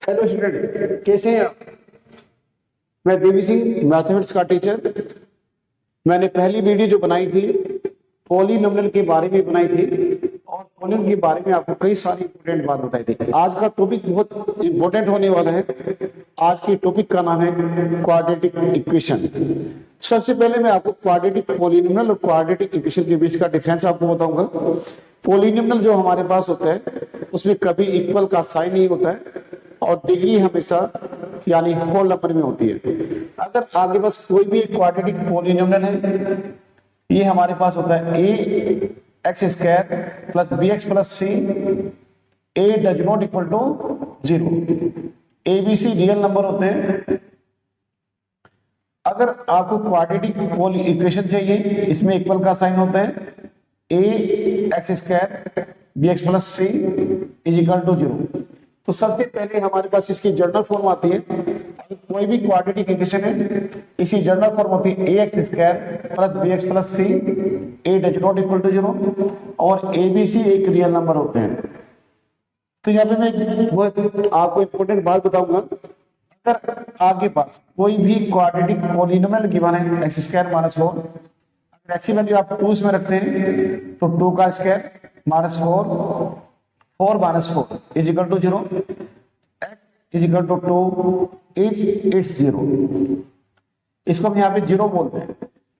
Hello student, कैसे हैं आप? मैं देवी सिंह, मैथमेटिक्स का टीचर। मैंने पहली वीडियो जो बनाई थी पॉलिनोमियल के बारे में बनाई थी और पॉलिनोमियल के बारे में आपको कई सारी इंपोर्टेंट बात बताई थी। आज का टॉपिक बहुत इंपॉर्टेंट होने वाला है। आज के टॉपिक का नाम है क्वाड्रेटिक इक्वेशन। सबसे पहले मैं आपको क्वाड्रेटिक पॉलिनोमियल और क्वाड्रेटिक इक्वेशन के बीच का डिफरेंस आपको बताऊंगा। पॉलिनोमियल जो हमारे पास होता है उसमें कभी इक्वल का साइन नहीं होता है और डिग्री हमेशा यानी होल नंबर में होती है। अगर आपके पास कोई भी क्वाड्रेटिक पॉलिनोमियल है, ये हमारे पास होता है a x square plus b x plus c, a does not equal to 0। A b c real number होते हैं। अगर आपको क्वाड्रेटिक पोल इक्वेशन चाहिए, इसमें इक्वल का साइन होता है a x square b x plus c is equal to 0। तो सबसे पहले हमारे पास इसकी जनरल फॉर्म आती है। कोई भी क्वाड्रेटिक इक्वेशन है, इसी जनरल फॉर्म होती है a x square plus b x plus c, a does not equal to 0 और ए बी सी एक रियल नंबर होते हैं। तो यहाँ पे मैं वो आपको इंपॉर्टेंट बात बताऊंगा। अगर आपके पास कोई भी क्वाड्रेटिक पॉलिनोमियल गिवन है एक्स स्क्वायर माइनस 4, अगर एक्स की वैल्यू आप 2 में रखते हैं तो 2 का square minus 4 minus 4 is equal to 0, X is equal to 2 is its 0। इसको हम यहाँ पे 0 बोलते हैं।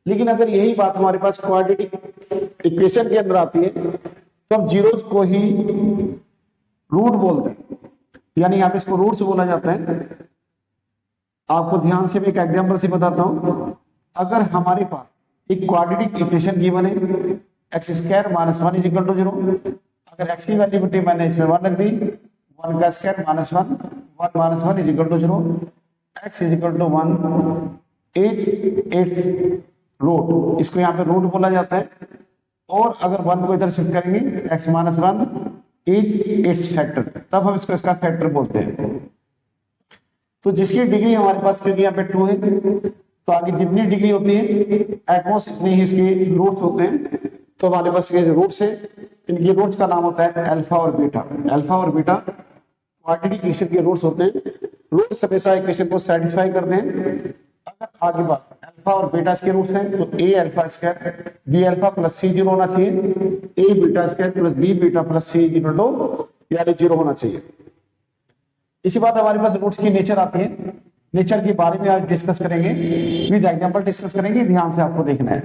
लेकिन अगर यही बात हमारे पास क्वाड्रेटिक इक्वेशन के अंदर आती है तो हम जीरोस को ही रूट बोलते हैं, यानी यहाँ पे इसको रूट्स बोला जाता है। आपको ध्यान से मैं एक एग्जांपल से बताता हूं। अगर हमारे पास एक क्वाड्रेटिक इक्वेशन गिवन है X square minus 1 is equal to 0, अगर एक्स की वैल्यू बेटे मैंने इसमें 1 रख दी, 1 का square minus 1, 1 minus 1 is equal to 0, X is equal to 1 is its root. इसको यहाँ पे रूट बोला जाता है। और अगर 1 को इधर शिफ्ट करेंगे, x minus 1 is it's factor, तब हम इसको इसका फैक्टर बोलते हैं। तो जिसकी डिग्री हमारे पास क्योंकि यहाँ पे 2 है, तो आगे जितनी डिग्री होती है एटमोस्ट इतने ही इसके रूट्स होते हैं। तो हमारे पास ये जो रूट्स है, इनके रूट्स का नाम होता है अल्फा और बीटा। अल्फा और बीटा क्वाड्रेटिक इक्वेशन के रूट्स होते हैं। रूट्स हमेशा इक्वेशन को सेटिस्फाई करते हैं। अगर आपके पास अल्फा और बीटा के रूट्स हैं तो a alpha square b alpha plus c 0 होना चाहिए, a beta square plus b beta plus c equal to यानी 0 होना चाहिए। इसी बात हमारे पास रूट्स की नेचर आती है। नेचर के बारे में आज डिस्कस करेंगे, विद एग्जांपल डिस्कस करेंगे। ध्यान से आपको देखना है।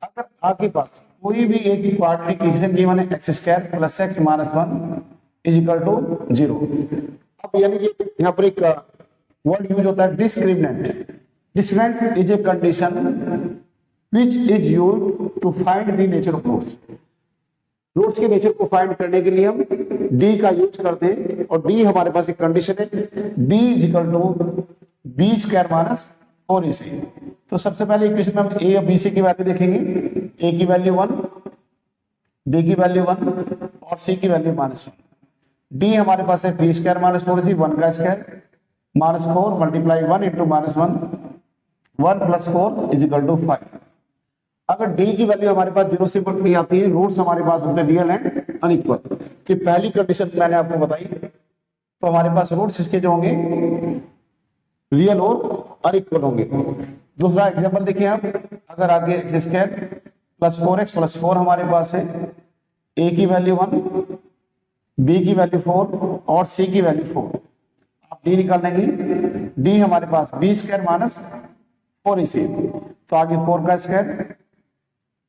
अगर आपके पास कोई भी एक क्वाड्रेटिक इक्वेशन गिवन है X square plus X minus 1 is equal to 0। अब यानी कि यहाँ पर एक वर्ड यूज होता है discriminant. Discriminant is a condition which is used to find the nature of roots. Roots के नेचर को फाइंड करने के लिए हम डी का यूज करते हैं और डी हमारे पास एक कंडीशन है, D is equal to B square minus 4ac। तो सबसे पहले इक्वेशन में हम ए और बी सी की वैल्यू देखेंगे। ए की वैल्यू 1, बी की वैल्यू 1 और सी की वैल्यू -1। डी हमारे पास है बी स्क्वायर माइनस 4ac, 1 का square minus 4 multiply 1 into -1, 1 plus 4 is equal to 5। अगर डी की वैल्यू हमारे पास 0 से ऊपर नहीं आती है, रूट्स हमारे पास होते हैं रियल एंड अनइक्वल। कि पहली कंडीशन मैंने आपको बताई, तो हमारे पास रूट्स इसके जो होंगे रियल और अनइक्वल होंगे। दूसरा एग्जांपल देखिए आप। अगर आगे x square plus 4x plus 4 हमारे पास है, ए की वैल्यू 1, बी की वैल्यू 4 और सी की वैल्यू 4। आप डी निकाल लेंगे। डी हमारे पास बी स्क्वायर माइनस 4ac, तो आगे 4 का स्क्वायर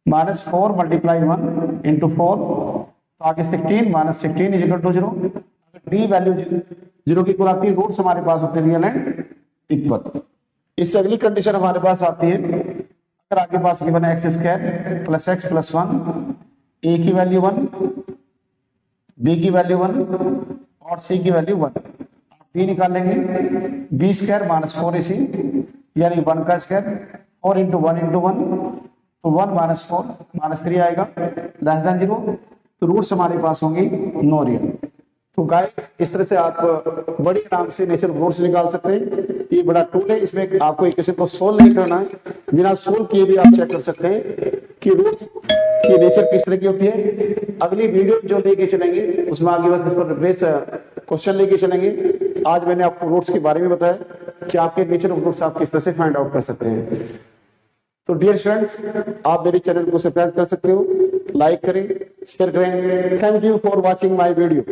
माइनस 4 मल्टीप्लाई 1 इंटू 4, तो आगे 16 माइनस 16 इज इक्वल टू 0। अगर डी वैल्यू 0 की इक्वल आती है, रूट्स हमारे पास होते हैं रियल एंड इक्वल। इससे अगली कंडीशन हमारे पास आती है। अगर आपके पास गिवन है X square plus x plus 1, ए की वैल्यू 1, बी की वैल्यू 1 और सी की वैल्यू 1। आप डी निकाल लेंगे। बी स्क्वायर माइनस 4ac यानी 1 का स्क्वायर 4 इंटू 1 इंटू 1, तो 1 माइनस 4 -3 आएगा, लेस देन 0। तो रूट्स हमारे पास होंगे नो रियल। तो गाइस इस तरह से आप बड़ी आराम से नेचर ऑफ रूट्स निकाल सकते हैं। ये बड़ा टूल है, इसमें आपको इक्वेशन को सोल्व नहीं करना है, बिना सोल्व किए भी आप चेक कर सकते हैं कि रूट्स की नेचर किस तरह की होती है। अगली वीडियो जो लेके चलेंगे उसमें आगे बस इस पर बेस क्वेश्चन लेके चलेंगे आज मैंने आपको रूट्स के बारे में बताया कि आपके नेचर ऑफ रूट्स आप किस तरह से फाइंड आउट कर सकते हैं। तो डियर स्टूडेंट्स, आप मेरे चैनल को सब्सक्राइब कर सकते हो, लाइक करें, शेयर करें। Thank you for watching my video.